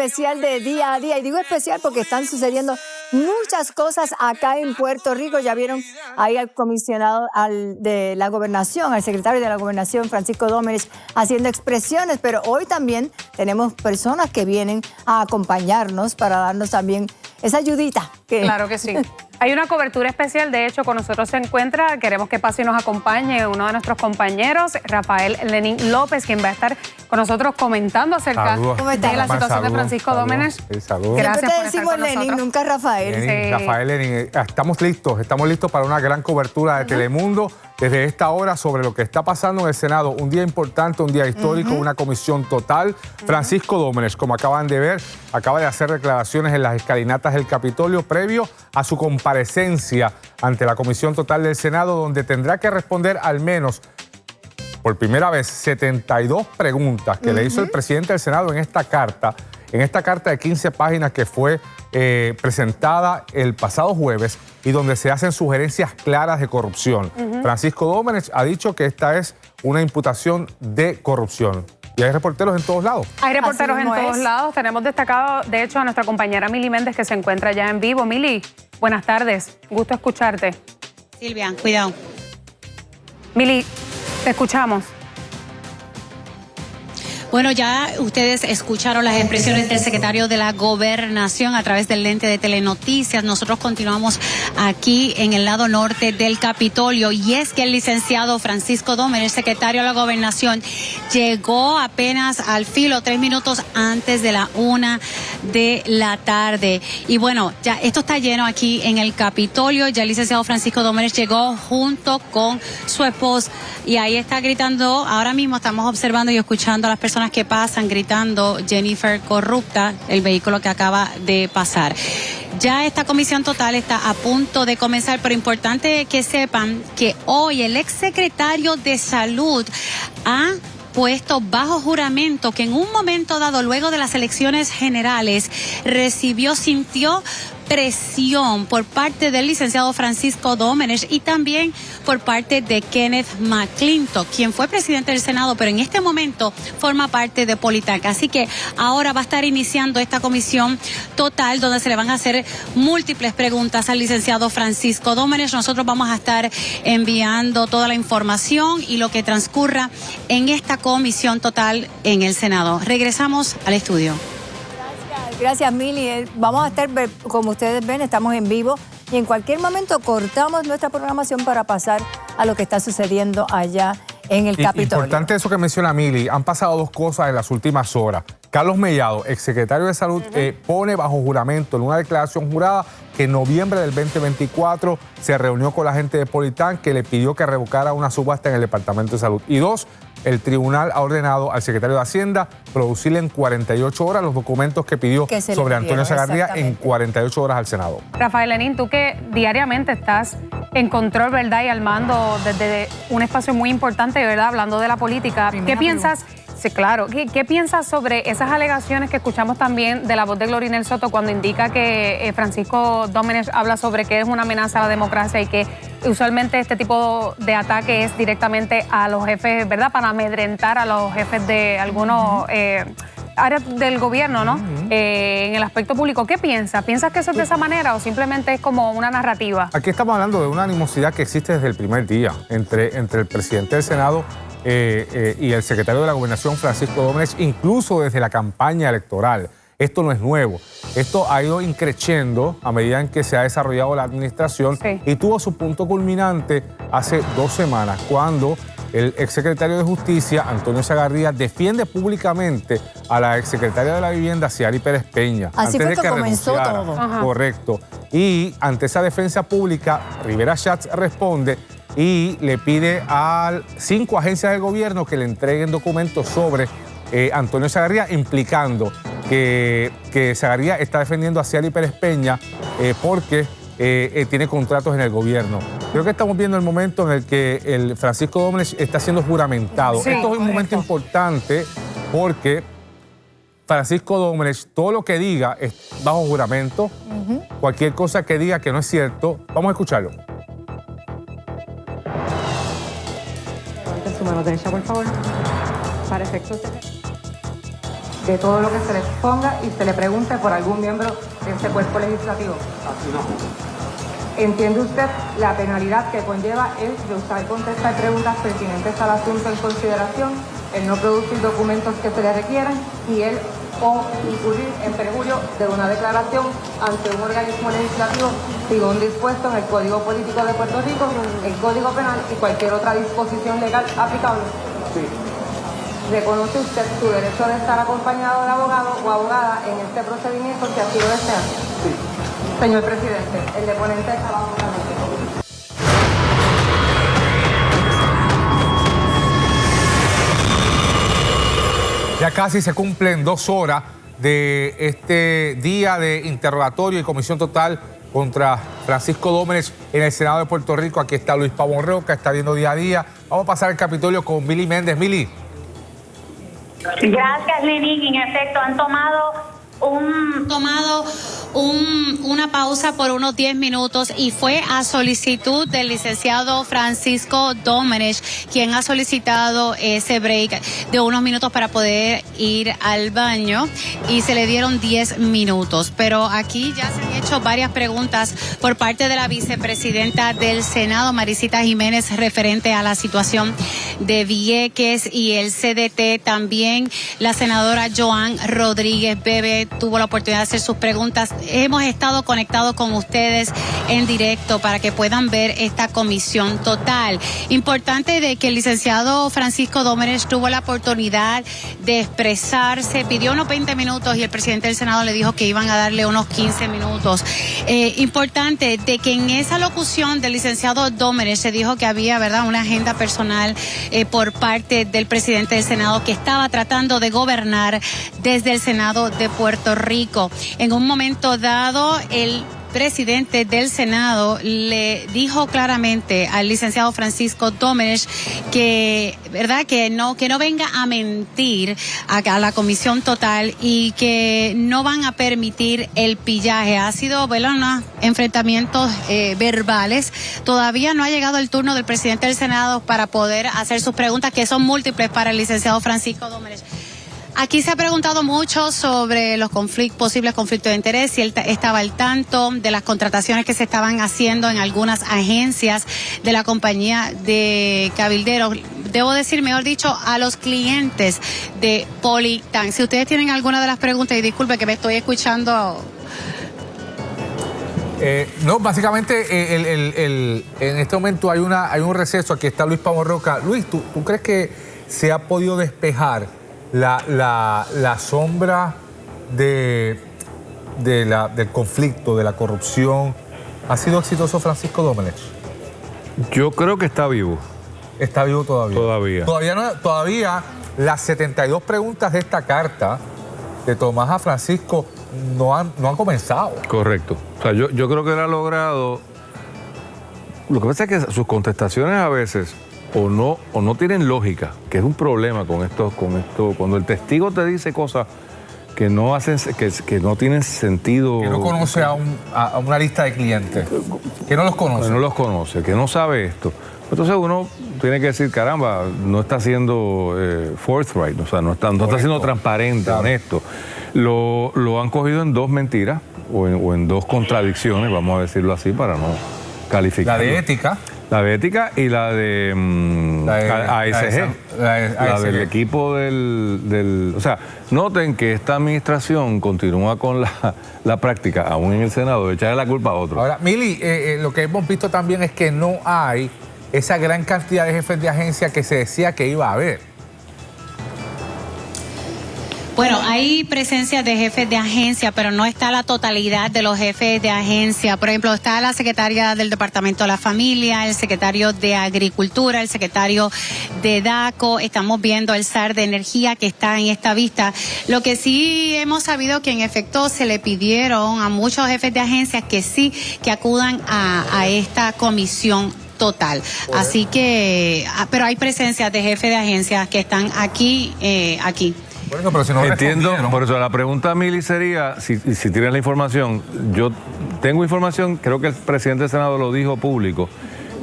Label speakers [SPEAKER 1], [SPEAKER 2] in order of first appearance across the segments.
[SPEAKER 1] especial de Día a Día. Y digo especial porque están sucediendo muchas cosas acá en Puerto Rico. Ya vieron ahí al comisionado de la gobernación, al secretario de la gobernación, Francisco Domenech, haciendo expresiones. Pero hoy también tenemos personas que vienen a acompañarnos para darnos también esa ayudita.
[SPEAKER 2] Claro que sí. Hay una cobertura especial, de hecho, con nosotros se encuentra, queremos que pase y nos acompañe uno de nuestros compañeros, Rafael Lenín López, quien va a estar con nosotros comentando acerca de la situación de Francisco Domenech.
[SPEAKER 1] Saludos. Gracias por estar con Lenín, nunca Rafael.
[SPEAKER 3] Sí. Rafael Lenín, estamos listos para una gran cobertura de Telemundo desde esta hora sobre lo que está pasando en el Senado. Un día importante, un día histórico, una comisión total. Francisco Domenech, como acaban de ver, acaba de hacer declaraciones en las escalinatas del Capitolio previo a su comparecencia ante la comisión total del Senado, donde tendrá que responder al menos por primera vez 72 preguntas que le hizo el presidente del Senado en esta carta de 15 páginas que fue presentada el pasado jueves y donde se hacen sugerencias claras de corrupción. Francisco Domenech ha dicho que esta es una imputación de corrupción. Y hay reporteros en todos lados.
[SPEAKER 2] Hay reporteros en todos lados. Tenemos destacado, de hecho, a nuestra compañera Mili Méndez, que se encuentra ya en vivo. Mili, buenas tardes. Gusto escucharte.
[SPEAKER 4] Silvia, cuidado.
[SPEAKER 2] Mili, te escuchamos.
[SPEAKER 4] Bueno, ya ustedes escucharon las expresiones del secretario de la Gobernación a través del lente de Telenoticias. Nosotros continuamos aquí en el lado norte del Capitolio y es que el licenciado Francisco Domenech, el secretario de la Gobernación, llegó apenas al filo 3 minutos antes de la 1 de la tarde. Y bueno, ya esto está lleno aquí en el Capitolio. Ya el licenciado Francisco Domenech llegó junto con su esposa y ahí está gritando. Ahora mismo estamos observando y escuchando a las personas que pasan gritando Jennifer corrupta, el vehículo que acaba de pasar. Ya esta comisión total está a punto de comenzar, pero importante que sepan que hoy el exsecretario de Salud ha puesto bajo juramento que en un momento dado, luego de las elecciones generales, sintió presión por parte del licenciado Francisco Domenech y también por parte de Kenneth McClintock, quien fue presidente del Senado, pero en este momento forma parte de Politac. Así que ahora va a estar iniciando esta comisión total donde se le van a hacer múltiples preguntas al licenciado Francisco Domenech. Nosotros vamos a estar enviando toda la información y lo que transcurra en esta comisión total en el Senado. Regresamos al estudio.
[SPEAKER 1] Gracias, Mili. Vamos a estar, como ustedes ven, estamos en vivo y en cualquier momento cortamos nuestra programación para pasar a lo que está sucediendo allá en el Capitolio.
[SPEAKER 3] Importante eso que menciona Mili. Han pasado dos cosas en las últimas horas. Carlos Mellado, exsecretario de Salud, pone bajo juramento en una declaración jurada que en noviembre del 2024 se reunió con la gente de Politac que le pidió que revocara una subasta en el Departamento de Salud. Y dos, el tribunal ha ordenado al secretario de Hacienda producirle en 48 horas los documentos que pidió sobre Antonio Segarría en 48 horas al Senado.
[SPEAKER 2] Rafael Lenín, tú que diariamente estás en control, ¿verdad? Y al mando desde un espacio muy importante, ¿verdad? Hablando de la política. ¿Qué piensas? Sí, claro. ¿Qué piensas sobre esas alegaciones que escuchamos también de la voz de Glorinel Soto cuando indica que Francisco Domenech habla sobre que es una amenaza a la democracia y que usualmente este tipo de ataque es directamente a los jefes, ¿verdad? Para amedrentar a los jefes de algunos áreas del gobierno, ¿no? En el aspecto público. ¿Qué piensas? ¿Piensas que eso es de esa manera o simplemente es como una narrativa?
[SPEAKER 3] Aquí estamos hablando de una animosidad que existe desde el primer día entre el presidente del Senado y el secretario de la Gobernación, Francisco Domenech, incluso desde la campaña electoral. Esto no es nuevo. Esto ha ido increciendo a medida en que se ha desarrollado la administración y tuvo su punto culminante hace 2 semanas, cuando el exsecretario de Justicia, Antonio Segarría, defiende públicamente a la exsecretaria de la Vivienda, Ciary Pérez Peña.
[SPEAKER 1] Así
[SPEAKER 3] antes
[SPEAKER 1] fue
[SPEAKER 3] de
[SPEAKER 1] que comenzó todo.
[SPEAKER 3] Correcto. Y ante esa defensa pública, Rivera Schatz responde y le pide a 5 agencias del gobierno que le entreguen documentos sobre Antonio Segarría, implicando que Segarría está defendiendo a Ciary Pérez Peña porque tiene contratos en el gobierno. Creo que estamos viendo el momento en el que el Francisco Domenech está siendo juramentado.
[SPEAKER 2] Sí,
[SPEAKER 3] esto es un momento importante porque Francisco Domenech, todo lo que diga es bajo juramento. Cualquier cosa que diga que no es cierto, vamos a escucharlo.
[SPEAKER 5] Levante su mano derecha, por favor. Para efectos de... de todo lo que se le ponga y se le pregunte por algún miembro de este cuerpo legislativo. Así no. ¿Entiende usted la penalidad que conlleva el rehusar contestar preguntas pertinentes al asunto en consideración, el no producir documentos que se le requieran y el o incurrir en perjurio de una declaración ante un organismo legislativo según dispuesto en el Código Político de Puerto Rico, el Código Penal y cualquier otra disposición legal aplicable? Sí. ¿Reconoce usted su derecho de estar acompañado de abogado o abogada en este procedimiento si así lo desea? Sí. Señor presidente, el deponente está bajo la ley.
[SPEAKER 3] Ya casi se cumplen 2 horas de este día de interrogatorio y comisión total contra Francisco Dómenes en el Senado de Puerto Rico. Aquí está Luis Pavón Roca, está viendo día a día. Vamos a pasar al Capitolio con Mili Méndez. Mili.
[SPEAKER 6] Gracias, Lenín. En efecto, han tomado
[SPEAKER 4] una pausa por unos 10 minutos y fue a solicitud del licenciado Francisco Dómenes, quien ha solicitado ese break de unos minutos para poder ir al baño y se le dieron 10 minutos. Pero aquí ya se han hecho varias preguntas por parte de la vicepresidenta del Senado, Marisita Jiménez, referente a la situación de Vieques y el CDT. También la senadora Joan Rodríguez Bebe tuvo la oportunidad de hacer sus preguntas. Hemos estado conectados con ustedes en directo para que puedan ver esta comisión total. Importante de que el licenciado Francisco Dómenes tuvo la oportunidad de expresarse, pidió unos 20 minutos y el presidente del Senado le dijo que iban a darle unos 15 minutos. Importante de que en esa locución del licenciado Dómenes se dijo que había, ¿verdad?, una agenda personal por parte del presidente del Senado que estaba tratando de gobernar desde el Senado de Puerto Rico. En un momento dado, el presidente del Senado le dijo claramente al licenciado Francisco Dómenes que, ¿verdad?, que no venga a mentir a la comisión total y que no van a permitir el pillaje. Ha sido, ¿verdad?, unos enfrentamientos verbales. Todavía no ha llegado el turno del presidente del Senado para poder hacer sus preguntas, que son múltiples para el licenciado Francisco Dómenes. Aquí se ha preguntado mucho sobre los posibles conflictos de interés, si él estaba al tanto de las contrataciones que se estaban haciendo en algunas agencias de la compañía de cabilderos. Debo decir, mejor dicho, a los clientes de Politan. Si ustedes tienen alguna de las preguntas, y disculpe que me estoy escuchando.
[SPEAKER 3] No, básicamente en este momento hay un receso. Aquí está Luis Pavón Roca. Luis, ¿tú crees que se ha podido despejar la sombra del conflicto, de la corrupción? ¿Ha sido exitoso Francisco Dómenes?
[SPEAKER 7] Yo creo que está vivo.
[SPEAKER 3] ¿Está vivo todavía?
[SPEAKER 7] Todavía.
[SPEAKER 3] Todavía las 72 preguntas de esta carta de Tomás a Francisco no han comenzado.
[SPEAKER 7] Correcto. O sea, yo creo que él ha logrado. Lo que pasa es que sus contestaciones a veces o no tienen lógica, que es un problema con esto. Cuando el testigo te dice cosas que no hacen, que no tienen sentido.
[SPEAKER 3] Que no conoce a una lista de clientes. Que no los conoce.
[SPEAKER 7] Que no los conoce, que no sabe esto. Entonces uno tiene que decir, caramba, no está siendo forthright, o sea, no está siendo transparente, claro, honesto. Lo han cogido en 2 mentiras o en 2 contradicciones, vamos a decirlo así, para no calificar.
[SPEAKER 3] La de ética.
[SPEAKER 7] La de ética y la de ASG, la del equipo del... O sea, noten que esta administración continúa con la práctica, aún en el Senado, de echarle la culpa a otros.
[SPEAKER 3] Ahora, Mili, lo que hemos visto también es que no hay esa gran cantidad de jefes de agencia que se decía que iba a haber.
[SPEAKER 4] Bueno, hay presencia de jefes de agencia, pero no está la totalidad de los jefes de agencia. Por ejemplo, está la secretaria del Departamento de la Familia, el secretario de Agricultura, el secretario de DACO. Estamos viendo el SAR de Energía que está en esta vista. Lo que sí hemos sabido que en efecto se le pidieron a muchos jefes de agencias que sí, que acudan a esta comisión total. Así que, pero hay presencia de jefes de agencias que están aquí.
[SPEAKER 3] Bueno, pero si no
[SPEAKER 7] entiendo, por eso la pregunta, Mili, sería, si tienes la información, yo tengo información, creo que el presidente del Senado lo dijo público,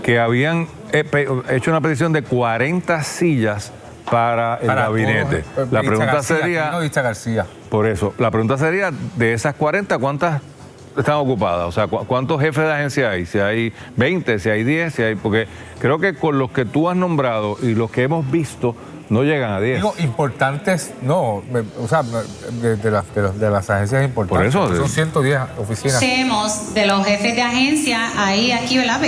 [SPEAKER 7] que habían hecho una petición de 40 sillas para el gabinete. La pregunta sería...
[SPEAKER 3] García.
[SPEAKER 7] Por eso, la pregunta sería, de esas 40, ¿cuántas están ocupadas? O sea, ¿cuántos jefes de agencia hay? Si hay 20, si hay 10, si hay... Porque creo que con los que tú has nombrado y los que hemos visto, no llegan a 10.
[SPEAKER 3] Digo, importantes, no, o sea, de las agencias importantes.
[SPEAKER 7] Por eso.
[SPEAKER 3] Son 110 oficinas.
[SPEAKER 4] Conocemos de los jefes de agencia ahí, aquí, ¿verdad?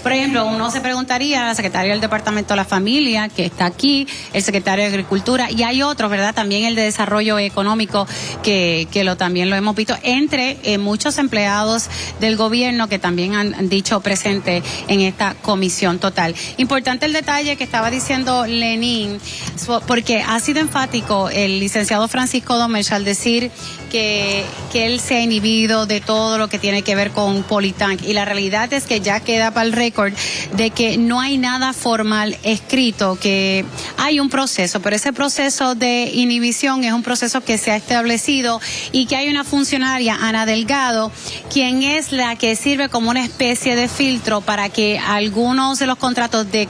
[SPEAKER 4] Por ejemplo, uno se preguntaría, la secretaria del Departamento de la Familia, que está aquí, el secretario de Agricultura, y hay otros, ¿verdad? También el de Desarrollo Económico, que también lo hemos visto, entre muchos empleados del gobierno que también han dicho presente en esta comisión total. Importante el detalle que estaba diciendo Lenín, porque ha sido enfático el licenciado Francisco Domech al decir que él se ha inhibido de todo lo que tiene que ver con Politank, y la realidad es que ya queda para el récord de que no hay nada formal escrito, que hay un proceso, pero ese proceso de inhibición es un proceso que se ha establecido y que hay una funcionaria, Ana Delgado, quien es la que sirve como una especie de filtro para que algunos de los contratos de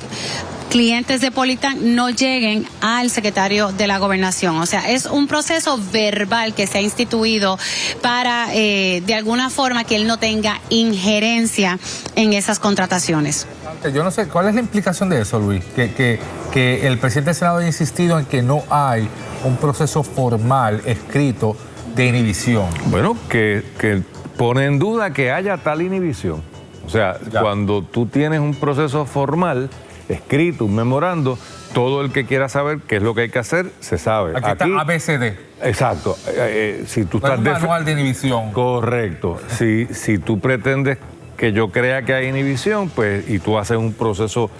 [SPEAKER 4] clientes de Politank no lleguen al secretario de la Gobernación. O sea, es un proceso verbal que se ha instituido para, de alguna forma, que él no tenga injerencia en esas contrataciones.
[SPEAKER 3] Yo no sé, ¿cuál es la implicación de eso, Luis? Que el presidente del Senado ha insistido en que no hay un proceso formal escrito de inhibición.
[SPEAKER 7] Bueno, que pone en duda que haya tal inhibición. O sea, cuando tú tienes un proceso formal escrito, un memorando, todo el que quiera saber qué es lo que hay que hacer, se sabe.
[SPEAKER 3] Aquí está ABCD.
[SPEAKER 7] Exacto. Si tú estás
[SPEAKER 3] un manual de inhibición.
[SPEAKER 7] Correcto. Si tú pretendes que yo crea que hay inhibición, pues, y tú haces un proceso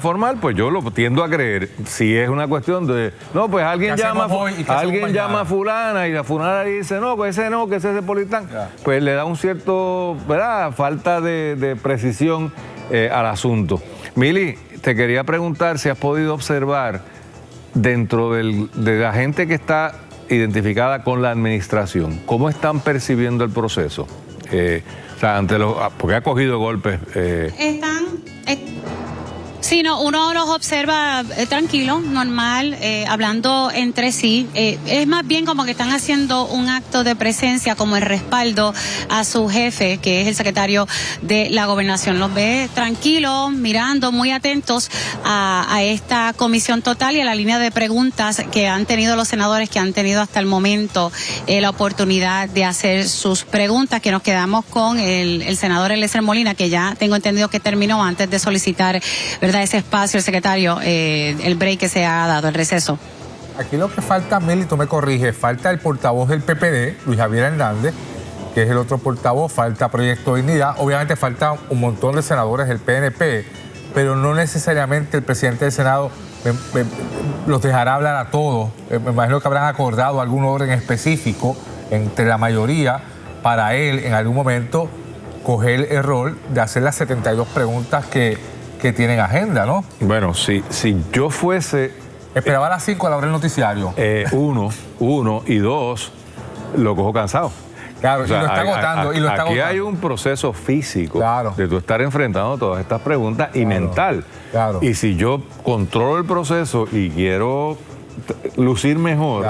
[SPEAKER 7] formal, pues yo lo tiendo a creer. Si es una cuestión de, no, pues alguien llama a fulana y la fulana dice, no, pues ese no, que ese es de Politank, pues le da un cierto, ¿verdad?, falta de precisión al asunto. Mili, te quería preguntar si has podido observar dentro de la gente que está identificada con la administración, ¿cómo están percibiendo el proceso? O sea, porque ha cogido golpes.
[SPEAKER 4] Sí, no, uno los observa tranquilo, normal, hablando entre sí. Es más bien como que están haciendo un acto de presencia, como el respaldo a su jefe, que es el secretario de la Gobernación. Los ve tranquilos, mirando, muy atentos a esta comisión total y a la línea de preguntas que han tenido los senadores, que han tenido hasta el momento la oportunidad de hacer sus preguntas, que nos quedamos con el senador Eliezer Molina, que ya tengo entendido que terminó antes de solicitar, ¿verdad?, ese espacio, el secretario, el break que se ha dado, el receso.
[SPEAKER 3] Aquí lo que falta, Mili, tú me corriges, falta el portavoz del PPD, Luis Javier Hernández, que es el otro portavoz, falta Proyecto Dignidad, obviamente falta un montón de senadores del PNP, pero no necesariamente el presidente del Senado los dejará hablar a todos. Me imagino que habrán acordado algún orden específico entre la mayoría para él en algún momento coger el rol de hacer las 72 preguntas que tienen agenda, ¿no?
[SPEAKER 7] Bueno, si yo fuese...
[SPEAKER 3] Esperaba a las 5 a la hora del noticiario.
[SPEAKER 7] Uno, y dos, lo cojo cansado.
[SPEAKER 3] Claro, o sea, y lo está agotando.
[SPEAKER 7] Aquí hay un proceso físico de tú estar enfrentando todas estas preguntas y mental.
[SPEAKER 3] Claro.
[SPEAKER 7] Y si yo controlo el proceso y quiero lucir mejor,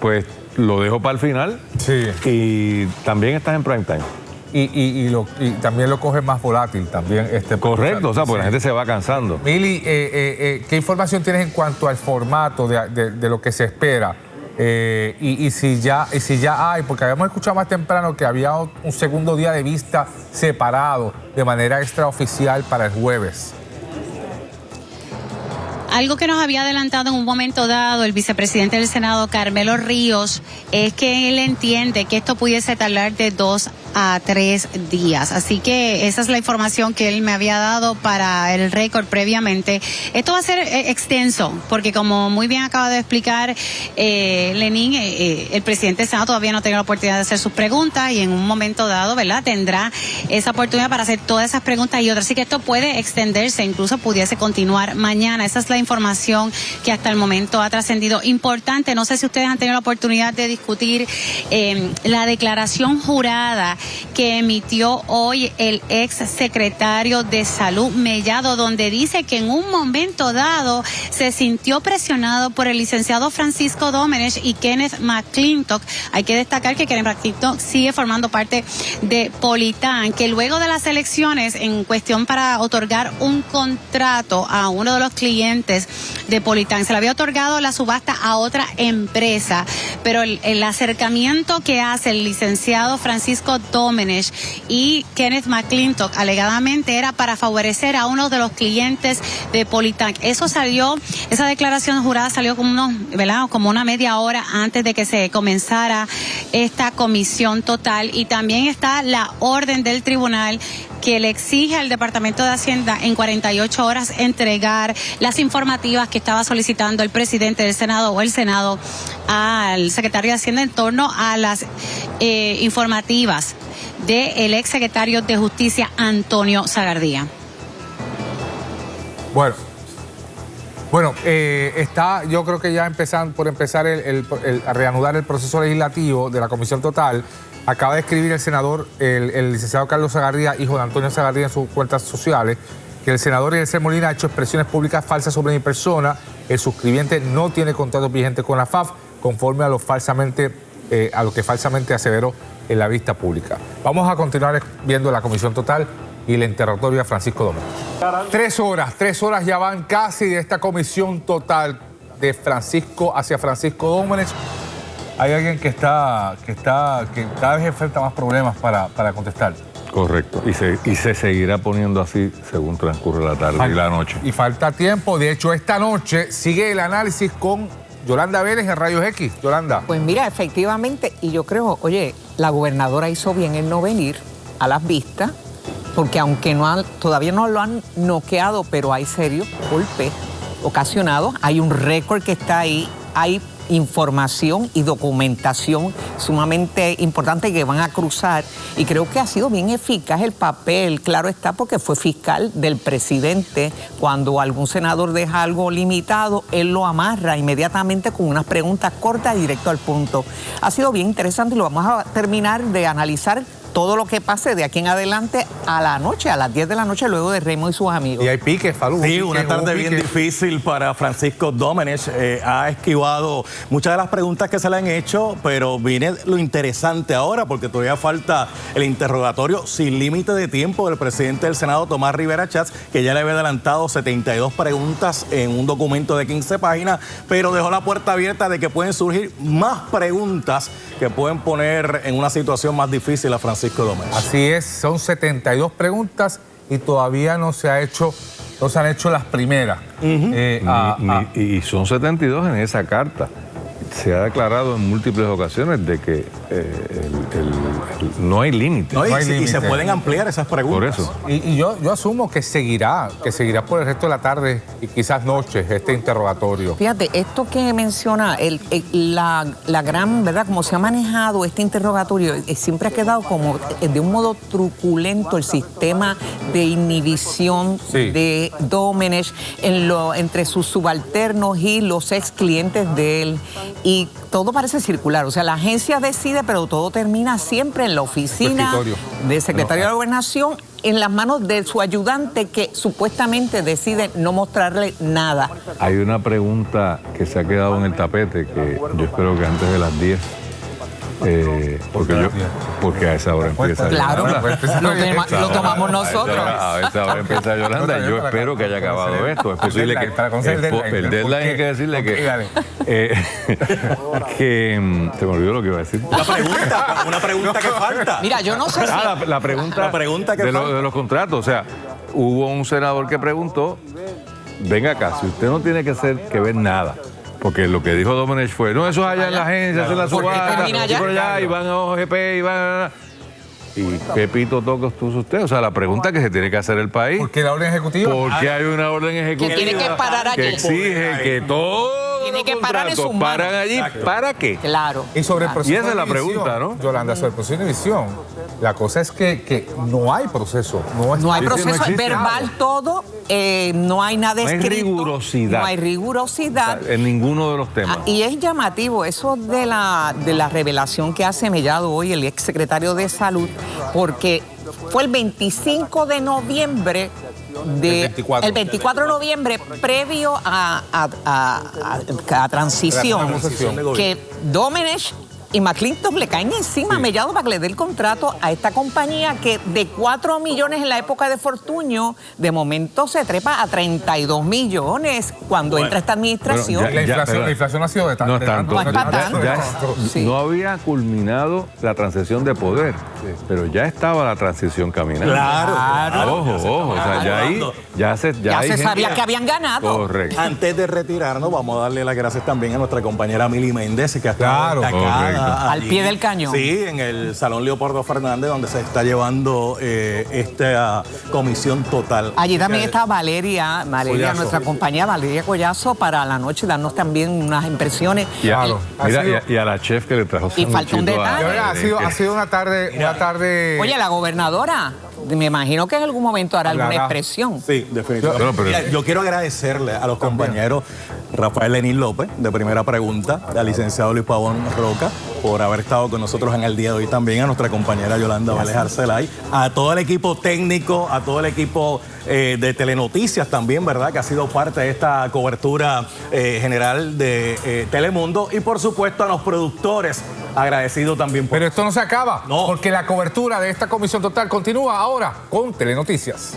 [SPEAKER 7] pues lo dejo para el final. Sí. Y también estás en prime time.
[SPEAKER 3] Y también lo coge más volátil también.
[SPEAKER 7] Correcto, o sea, porque la gente se va cansando.
[SPEAKER 3] Mili, ¿qué información tienes en cuanto al formato de lo que se espera? Y si ya hay, porque habíamos escuchado más temprano que había un segundo día de vista separado de manera extraoficial para el jueves.
[SPEAKER 4] Algo que nos había adelantado en un momento dado el vicepresidente del Senado, Carmelo Ríos, es que él entiende que esto pudiese tardar de 2 a 3 días. Así que esa es la información que él me había dado para el récord previamente. Esto va a ser extenso, porque como muy bien acaba de explicar Lenín, el presidente del Senado todavía no ha tenido la oportunidad de hacer sus preguntas y en un momento dado, ¿verdad?, tendrá esa oportunidad para hacer todas esas preguntas y otras. Así que esto puede extenderse, incluso pudiese continuar mañana. Esa es la información que hasta el momento ha trascendido. Importante, no sé si ustedes han tenido la oportunidad de discutir la declaración jurada que emitió hoy el ex secretario de Salud, Mellado, donde dice que en un momento dado se sintió presionado por el licenciado Francisco Domenech y Kenneth McClintock. Hay que destacar que Kenneth McClintock sigue formando parte de Politán, que luego de las elecciones, en cuestión para otorgar un contrato a uno de los clientes de Politán, se le había otorgado la subasta a otra empresa, pero el acercamiento que hace el licenciado Francisco Domenech y Kenneth McClintock alegadamente era para favorecer a uno de los clientes de Politán. Eso salió, esa declaración jurada salió como una media hora antes de que se comenzara esta comisión total, y también está la orden del tribunal que le exige al Departamento de Hacienda en 48 horas entregar las informativas que estaba solicitando el presidente del Senado o el Senado al secretario de Hacienda en torno a las informativas del ex secretario de Justicia, Antonio Sagardía.
[SPEAKER 3] Bueno, está, yo creo que ya por empezar a reanudar el proceso legislativo de la Comisión Total. Acaba de escribir el senador, el licenciado Carlos Sagardía, hijo de Antonio Sagardía, en sus cuentas sociales, que el senador Eliezer Molina ha hecho expresiones públicas falsas sobre mi persona. El suscribiente no tiene contratos vigentes con la FAF, conforme a lo que falsamente aseveró en la vista pública. Vamos a continuar viendo la Comisión Total y el interrogatorio a Francisco Domenech. 3 horas ya van casi de esta Comisión Total de Francisco hacia Francisco Domenech. Hay alguien que cada vez enfrenta más problemas para contestar.
[SPEAKER 7] Correcto. Y se seguirá poniendo así según transcurre la tarde y la noche.
[SPEAKER 3] Y falta tiempo. De hecho, esta noche sigue el análisis con Yolanda Vélez en Rayos X. Yolanda.
[SPEAKER 8] Pues mira, efectivamente, y yo creo, oye, la gobernadora hizo bien en no venir a las vistas, porque aunque todavía no lo han noqueado, pero hay serios golpes ocasionados. Hay un récord que está ahí, hay información y documentación sumamente importante que van a cruzar, y creo que ha sido bien eficaz el papel, claro está, porque fue fiscal del presidente. Cuando algún senador deja algo limitado, él lo amarra inmediatamente con unas preguntas cortas y directo al punto. Ha sido bien interesante y lo vamos a terminar de analizar todo lo que pase de aquí en adelante a la noche, a las 10 de la noche, luego de Raymond y sus amigos.
[SPEAKER 3] Y hay piques, Falú.
[SPEAKER 9] Sí, una tarde bien difícil para Francisco Domenech. Ha esquivado muchas de las preguntas que se le han hecho, pero viene lo interesante ahora, porque todavía falta el interrogatorio sin límite de tiempo del presidente del Senado, Tomás Rivera Schatz, que ya le había adelantado 72 preguntas en un documento de 15 páginas, pero dejó la puerta abierta de que pueden surgir más preguntas que pueden poner en una situación más difícil a Francisco Domenech.
[SPEAKER 3] Así es, son 72 preguntas y todavía no se han hecho las primeras.
[SPEAKER 7] Y son 72 en esa carta. Se ha declarado en múltiples ocasiones de que no hay límite.
[SPEAKER 9] Y se pueden ampliar esas preguntas.
[SPEAKER 7] Por eso.
[SPEAKER 3] Y yo asumo que seguirá por el resto de la tarde y quizás noche este interrogatorio.
[SPEAKER 8] Fíjate, esto que menciona, la gran, ¿verdad? Como se ha manejado este interrogatorio, siempre ha quedado como de un modo truculento el sistema de inhibición de Domenech entre sus subalternos y los ex clientes de él. Y todo parece circular, o sea, la agencia decide, pero todo termina siempre en la oficina del secretario de la Gobernación, en las manos de su ayudante, que supuestamente decide no mostrarle nada.
[SPEAKER 7] Hay una pregunta que se ha quedado en el tapete, que yo espero que antes de las 10, porque a esa hora empieza
[SPEAKER 8] Claro, lo tomamos nosotros.
[SPEAKER 7] A esa hora empieza Yolanda, y yo espero que haya acabado esto. Es posible que el deadline hay que decirle que se me olvidó lo que iba a decir.
[SPEAKER 9] Una pregunta que falta.
[SPEAKER 8] Mira, yo no sé si...
[SPEAKER 7] La pregunta que de los contratos. O sea, hubo un senador que preguntó, venga acá, si usted no tiene que ver nada, porque lo que dijo Domenech fue, no, eso es allá en la agencia, hacen la subasta, y van a OGP, y van a... ¿Y qué pito tocos puso usted? O sea, la pregunta que se tiene que hacer el país.
[SPEAKER 3] ¿Por qué la orden ejecutiva?
[SPEAKER 7] Porque hay una orden ejecutiva
[SPEAKER 8] que tiene que parar allí.
[SPEAKER 7] Que exige que todos
[SPEAKER 8] tiene que parar en
[SPEAKER 7] los
[SPEAKER 8] sus
[SPEAKER 7] paran
[SPEAKER 8] manos.
[SPEAKER 7] allí. ¿Para qué?
[SPEAKER 8] Claro.
[SPEAKER 3] Y sobre el proceso
[SPEAKER 7] Y esa es la
[SPEAKER 3] de inhibición,
[SPEAKER 7] pregunta, ¿no?
[SPEAKER 3] Yolanda, sobre el proceso de inhibición, La cosa es que no hay proceso.
[SPEAKER 8] No hay
[SPEAKER 3] no
[SPEAKER 8] proceso, es
[SPEAKER 3] existe
[SPEAKER 8] verbal
[SPEAKER 3] nada.
[SPEAKER 8] todo, no hay nada
[SPEAKER 7] No hay
[SPEAKER 8] escrito.
[SPEAKER 7] rigurosidad.
[SPEAKER 8] No hay rigurosidad.
[SPEAKER 7] O sea, en ninguno de los temas.
[SPEAKER 8] Y es llamativo eso de la revelación que hace Mellado hoy, el exsecretario de Salud, porque fue el 25 de noviembre el 24 de noviembre, previo a transición, que Domenech y McClintock le caen encima a Mellado para que le dé el contrato a esta compañía que de 4 millones en la época de Fortuño, de momento se trepa a 32 millones cuando entra esta administración.
[SPEAKER 3] La inflación ha sido de tanto.
[SPEAKER 7] No es tanto.
[SPEAKER 8] No es para tanto. Sí.
[SPEAKER 7] No había culminado la transición de poder, pero ya estaba la transición caminando.
[SPEAKER 9] Claro.
[SPEAKER 7] Ojo. O sea, ya ahí ya se
[SPEAKER 8] sabía que habían ganado.
[SPEAKER 7] Correcto.
[SPEAKER 9] Antes de retirarnos, vamos a darle las gracias también a nuestra compañera Mili Méndez, que ha estado destacada
[SPEAKER 8] al
[SPEAKER 9] allí,
[SPEAKER 8] pie del cañón.
[SPEAKER 9] Sí, en el Salón Leopoldo Fernández, donde se está llevando esta comisión total.
[SPEAKER 8] Allí también está Valeria,
[SPEAKER 3] Collazo.
[SPEAKER 8] nuestra compañera Valeria Collazo, para la noche darnos también unas impresiones.
[SPEAKER 3] Claro.
[SPEAKER 7] Y a la chef que le trajo
[SPEAKER 8] Y falta un
[SPEAKER 7] sanguchito
[SPEAKER 8] detalle.
[SPEAKER 3] De verdad, ha sido una tarde.
[SPEAKER 8] Oye, la gobernadora, me imagino que en algún momento hará alguna
[SPEAKER 3] Hablará.
[SPEAKER 8] expresión.
[SPEAKER 9] Sí, definitivamente.
[SPEAKER 7] Pero-
[SPEAKER 9] Mira, yo quiero agradecerle a los compañeros Rafael Lenín López, de Primera Pregunta, al licenciado Luis Pavón Roca, por haber estado con nosotros en el día de hoy también, a nuestra compañera Yolanda Vélez Arcelay, a todo el equipo técnico, a todo el equipo de Telenoticias también, ¿verdad?, que ha sido parte de esta cobertura general de Telemundo, y por supuesto a los productores, agradecido también por...
[SPEAKER 3] Pero esto no se acaba,
[SPEAKER 9] No.
[SPEAKER 3] porque la cobertura de esta comisión total continúa ahora con Telenoticias.